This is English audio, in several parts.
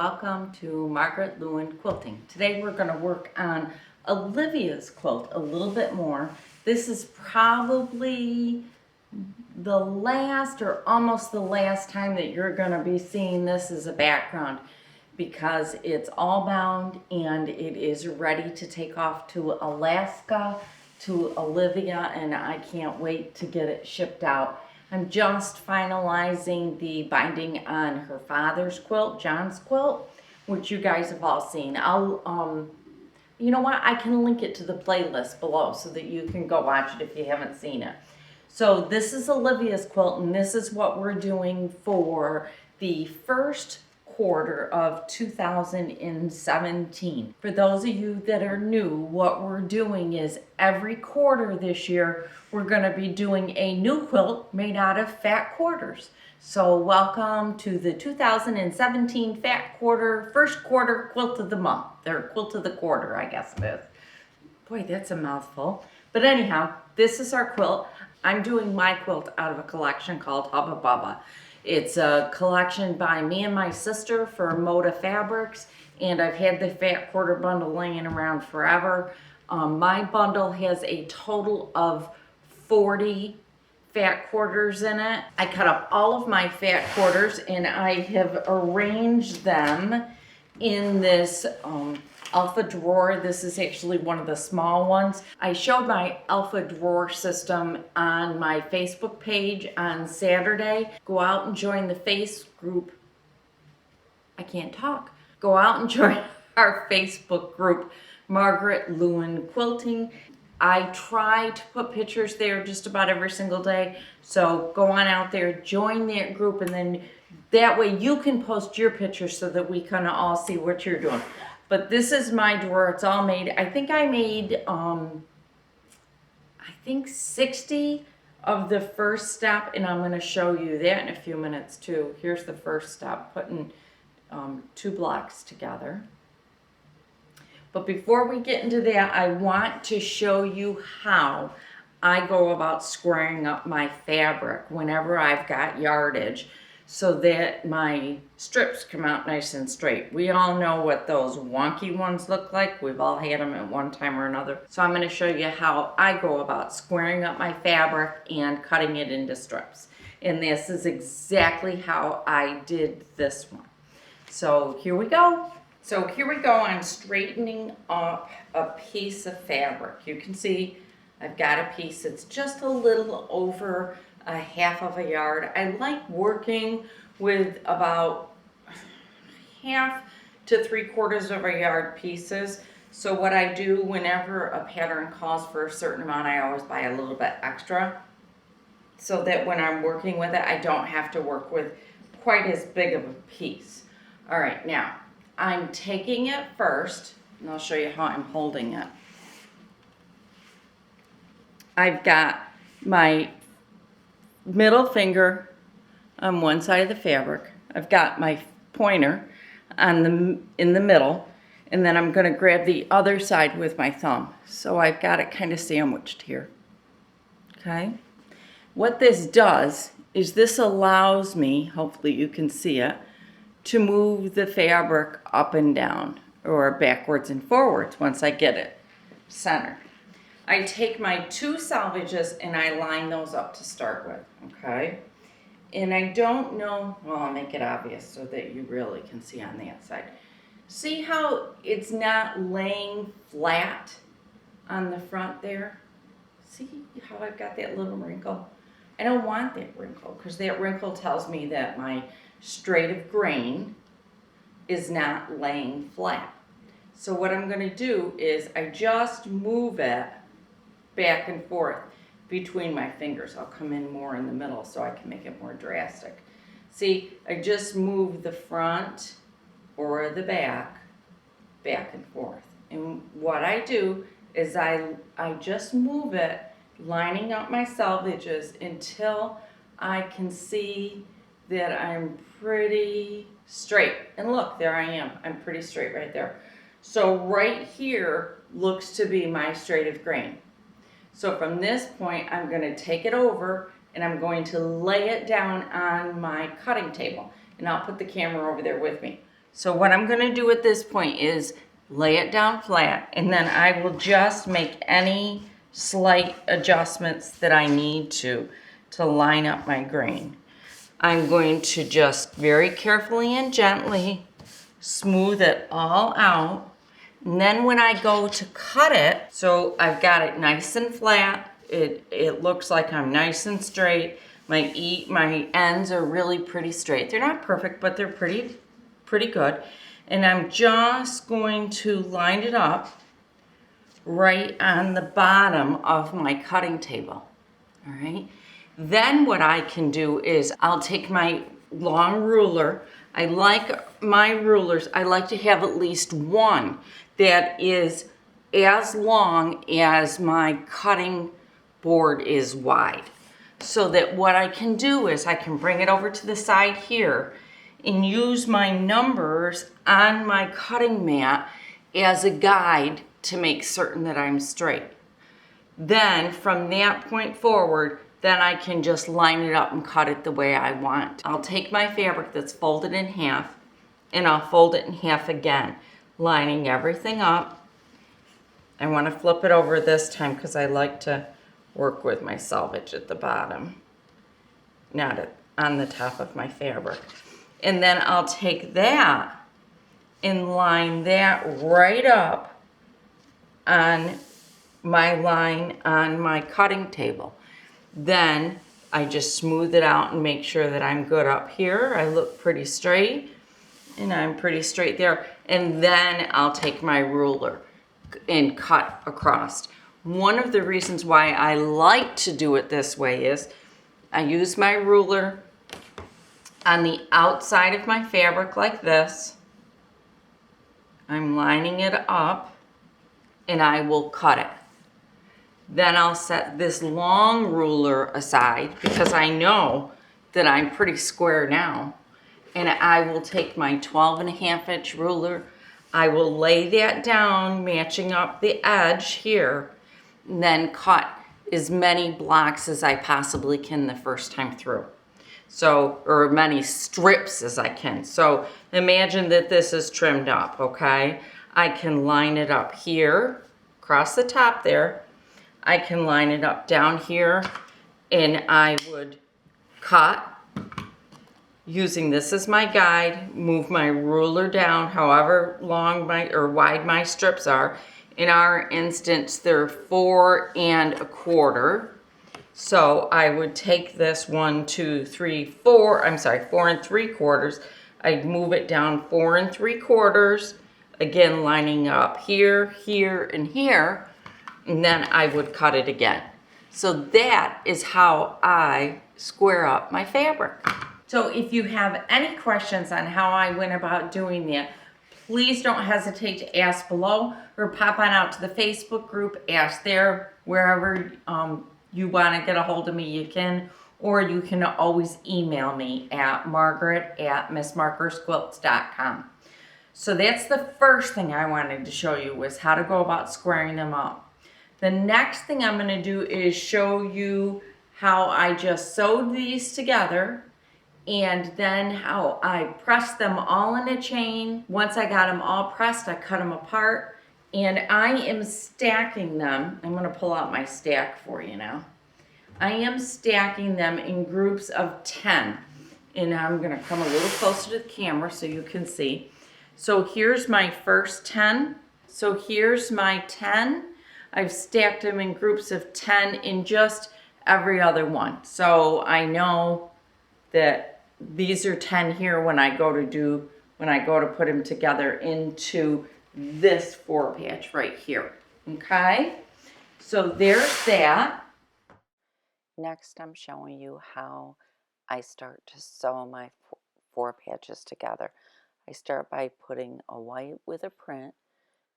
welcome to Margaret Lewin Quilting. Today we're going to work on Olivia's quilt a little bit more. This is probably the last or almost the last time that you're going to be seeing this as a background because it's all bound and it is ready to take off to Alaska to Olivia, and I can't wait to get it shipped out. I'm just finalizing the binding on her father's quilt, John's quilt, which you guys have all seen. You know what? I can link it to the playlist below so that you can go watch it if you haven't seen it. So this is Olivia's quilt, and this is what we're doing for the first quarter of 2017. For those of you that are new, what we're doing is every quarter this year, we're going to be doing a new quilt made out of fat quarters. So welcome to the 2017 fat quarter, first quarter quilt of the month, or quilt of the quarter, I guess it is. Boy, that's a mouthful. But anyhow, this is our quilt. I'm doing my quilt out of a collection called Hubba Bubba. It's a collection by me and my sister for Moda Fabrics, and I've had the fat quarter bundle laying around forever. My bundle has a total of 40 fat quarters in it. I cut up all of my fat quarters and I have arranged them in this alpha drawer. This is actually one of the small ones. I showed my alpha drawer system on my Facebook page on Saturday. Go out and join the face group. I can't talk. Go out and join our Facebook group, Margaret Lewin Quilting. I try to put pictures there just about every single day. So go on out there, join that group, and then that way you can post your pictures so that we kind of all see what you're doing. But this is my drawer. It's all made. I think I made, 60 of the first step, and I'm going to show you that in a few minutes too. Here's the first step, putting 2 blocks together. But before we get into that, I want to show you how I go about squaring up my fabric whenever I've got yardage, so that my strips come out nice and straight. We all know what those wonky ones look like. We've all had them at one time or another. So I'm going to show you how I go about squaring up my fabric and cutting it into strips. And this is exactly how I did this one. So here we go. So here we go. I'm straightening up a piece of fabric. You can see I've got a piece that's just a little over a half of a yard. I like working with about half to 3/4 of a yard pieces. So what I do whenever a pattern calls for a certain amount, I always buy a little bit extra, so that when I'm working with it, I don't have to work with quite as big of a piece. All right, now I'm taking it first, and I'll show you how I'm holding it. I've got my middle finger on one side of the fabric. I've got my pointer in the middle, and then I'm going to grab the other side with my thumb. So I've got it kind of sandwiched here. Okay? What this does is this allows me, hopefully you can see it, to move the fabric up and down or backwards and forwards once I get it centered. I take my 2 selvages and I line those up to start with, okay? And I don't know, well, I'll make it obvious so that you really can see on that side. See how it's not laying flat on the front there? See how I've got that little wrinkle? I don't want that wrinkle because that wrinkle tells me that my straight of grain is not laying flat. So what I'm going to do is I just move it back and forth between my fingers. I'll come in more in the middle so I can make it more drastic. See, I just move the front or the back and forth. And what I do is I just move it, lining up my selvages until I can see that I'm pretty straight. And look, there I am. I'm pretty straight right there. So right here looks to be my straight of grain. So from this point, I'm going to take it over and I'm going to lay it down on my cutting table. And I'll put the camera over there with me. So what I'm going to do at this point is lay it down flat, and then I will just make any slight adjustments that I need to line up my grain. I'm going to just very carefully and gently smooth it all out. And then when I go to cut it, so I've got it nice and flat, it looks like I'm nice and straight. My ends are really pretty straight. They're not perfect, but they're pretty good. And I'm just going to line it up right on the bottom of my cutting table. All right. Then what I can do is I'll take my long ruler. I like my rulers, I like to have at least one that is as long as my cutting board is wide. So that what I can do is I can bring it over to the side here and use my numbers on my cutting mat as a guide to make certain that I'm straight. Then from that point forward, then I can just line it up and cut it the way I want. I'll take my fabric that's folded in half and I'll fold it in half again, lining everything up. I want to flip it over this time because I like to work with my selvage at the bottom, not on the top of my fabric. And then I'll take that and line that right up on my line on my cutting table. Then I just smooth it out and make sure that I'm good up here. I look pretty straight and I'm pretty straight there. And then I'll take my ruler and cut across. One of the reasons why I like to do it this way is I use my ruler on the outside of my fabric like this. I'm lining it up and I will cut it. Then I'll set this long ruler aside because I know that I'm pretty square now. And I will take my 12.5-inch ruler. I will lay that down, matching up the edge here, and then cut as many blocks as I possibly can the first time through. So, or many strips as I can. So imagine that this is trimmed up, okay? I can line it up here, across the top there. I can line it up down here, and I would cut using this as my guide, move my ruler down however long or wide my strips are. In our instance, they're 4 1/4. So I would take this 4 3/4. I'd move it down 4 3/4, again lining up here, here, and here, and then I would cut it again. So that is how I square up my fabric. So if you have any questions on how I went about doing that, please don't hesitate to ask below or pop on out to the Facebook group, ask there, wherever you want to get a hold of me, you can, or you can always email me at margaret@missmarkersquilts.com. So that's the first thing I wanted to show you, was how to go about squaring them up. The next thing I'm going to do is show you how I just sewed these together, and then how I pressed them all in a chain. Once I got them all pressed, I cut them apart, and I am stacking them. I'm going to pull out my stack for you now. I am stacking them in groups of 10, and I'm going to come a little closer to the camera so you can see. So here's my first 10. So here's my 10. I've stacked them in groups of 10 in just every other one. So I know that these are 10 here when I go to put them together into this 4-patch right here. Okay? So there's that. Next, I'm showing you how I start to sew my 4 patches together. I start by putting a white with a print,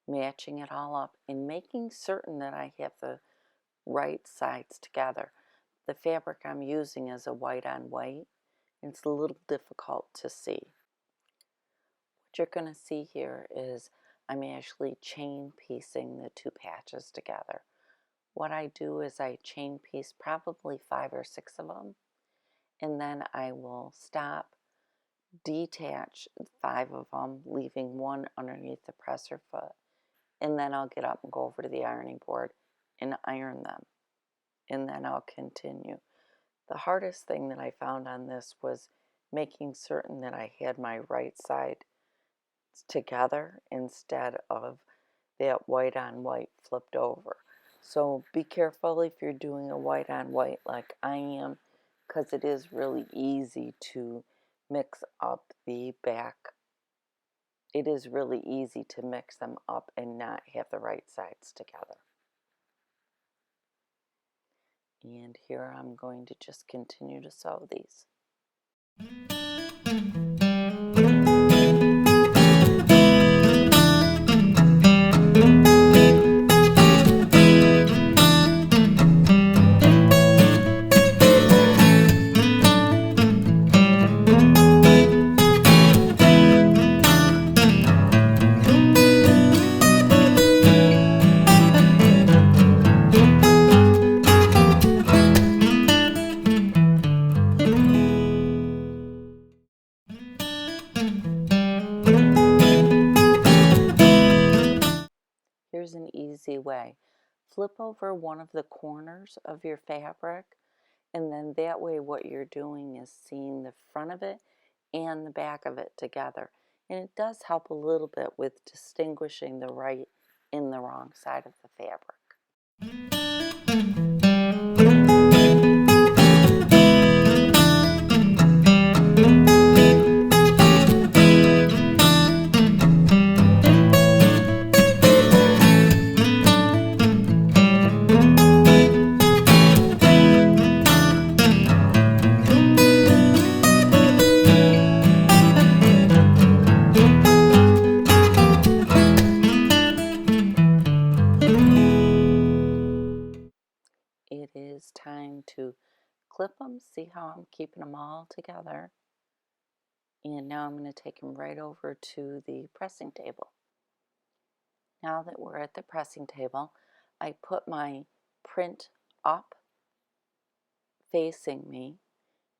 matching it all up, and making certain that I have the right sides together. The fabric I'm using is a white on white. It's a little difficult to see. What you're going to see here is I'm actually chain piecing the 2 patches together. What I do is I chain piece probably 5 or 6 of them, and then I will stop, detach 5 of them, leaving one underneath the presser foot, and then I'll get up and go over to the ironing board and iron them, and then I'll continue. The hardest thing that I found on this was making certain that I had my right side together instead of that white on white flipped over. So be careful if you're doing a white on white like I am, because it is really easy to mix up the back. It is really easy to mix them up and not have the right sides together. And here I'm going to just continue to sew these. Here's an easy way. Flip over one of the corners of your fabric, and then that way what you're doing is seeing the front of it and the back of it together. And it does help a little bit with distinguishing the right and the wrong side of the fabric. It is time to clip them. See how I'm keeping them all together. And now I'm going to take them right over to the pressing table. Now that we're at the pressing table, I put my print up facing me.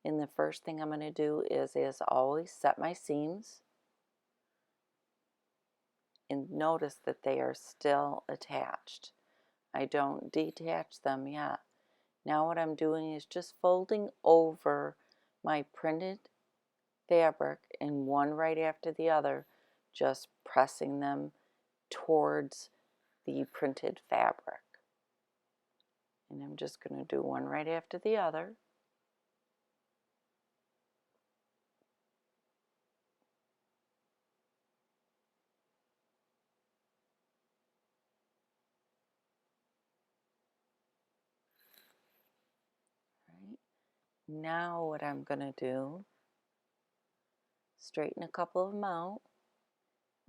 And the first thing I'm going to do is, as always, set my seams. And notice that they are still attached. I don't detach them yet. Now what I'm doing is just folding over my printed fabric and one right after the other, just pressing them towards the printed fabric. And I'm just going to do one right after the other. Right. Now what I'm going to do, straighten a couple of them out.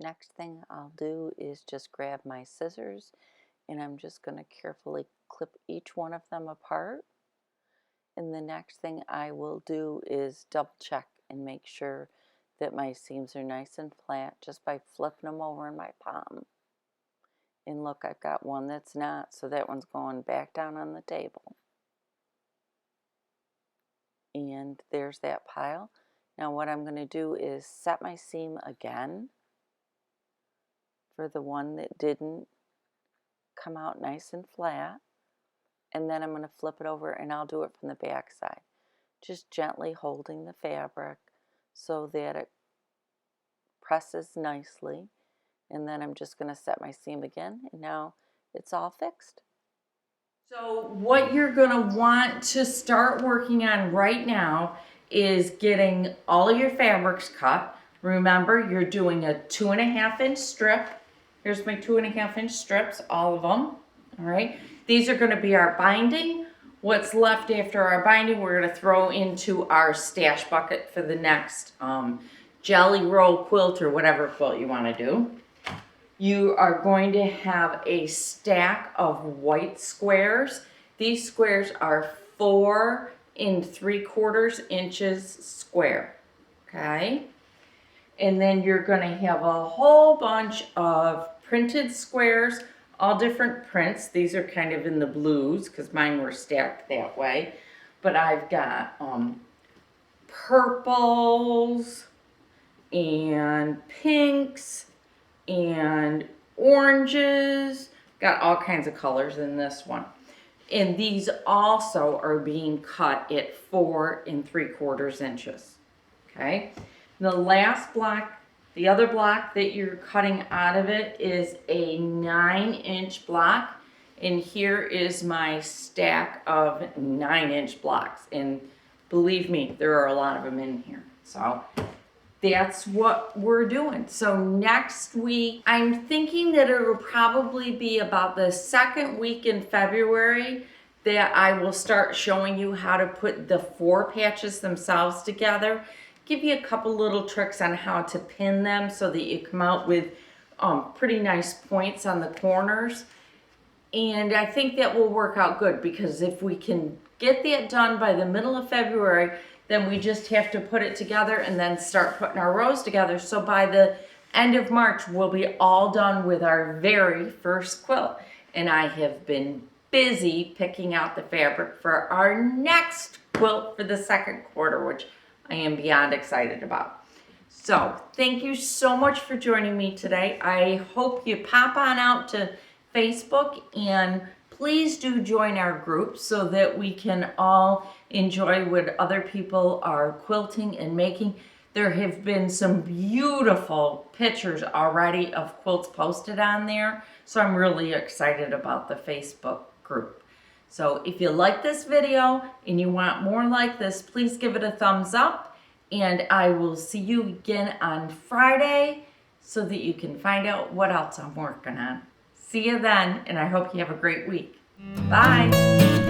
Next thing I'll do is just grab my scissors, and I'm just going to carefully clip each one of them apart. And the next thing I will do is double check and make sure that my seams are nice and flat just by flipping them over in my palm. And look, I've got one that's not, so that one's going back down on the table. And there's that pile. Now what I'm going to do is set my seam again for the one that didn't come out nice and flat. And then I'm going to flip it over, and I'll do it from the back side. Just gently holding the fabric so that it presses nicely. And then I'm just going to set my seam again, and now it's all fixed. So what you're going to want to start working on right now is getting all of your fabrics cut. Remember, you're doing a 2.5 inch strip. Here's my 2.5 inch strips, all of them. All right. These are going to be our binding. What's left after our binding, we're going to throw into our stash bucket for the next jelly roll quilt or whatever quilt you want to do. You are going to have a stack of white squares. These squares are 4 3/4 inches square, okay? And then you're going to have a whole bunch of printed squares, all different prints. These are kind of in the blues because mine were stacked that way. But I've got purples, and pinks and oranges. Got all kinds of colors in this one. And these also are being cut at 4 3/4 inches. Okay. The last block, the other block that you're cutting out of it is a 9-inch block. And here is my stack of 9-inch blocks. And believe me, there are a lot of them in here. So that's what we're doing. So next week, I'm thinking that it will probably be about the second week in February that I will start showing you how to put the 4 patches themselves together. Give you a couple little tricks on how to pin them so that you come out with pretty nice points on the corners. And I think that will work out good, because if we can get that done by the middle of February, then we just have to put it together and then start putting our rows together. So by the end of March, we'll be all done with our very first quilt. And I have been busy picking out the fabric for our next quilt for the second quarter, which I am beyond excited about. So thank you so much for joining me today. I hope you pop on out to Facebook, and please do join our group so that we can all enjoy what other people are quilting and making. There have been some beautiful pictures already of quilts posted on there, so I'm really excited about the Facebook group. So if you like this video and you want more like this, please give it a thumbs up, and I will see you again on Friday so that you can find out what else I'm working on. See you then, and I hope you have a great week. Bye.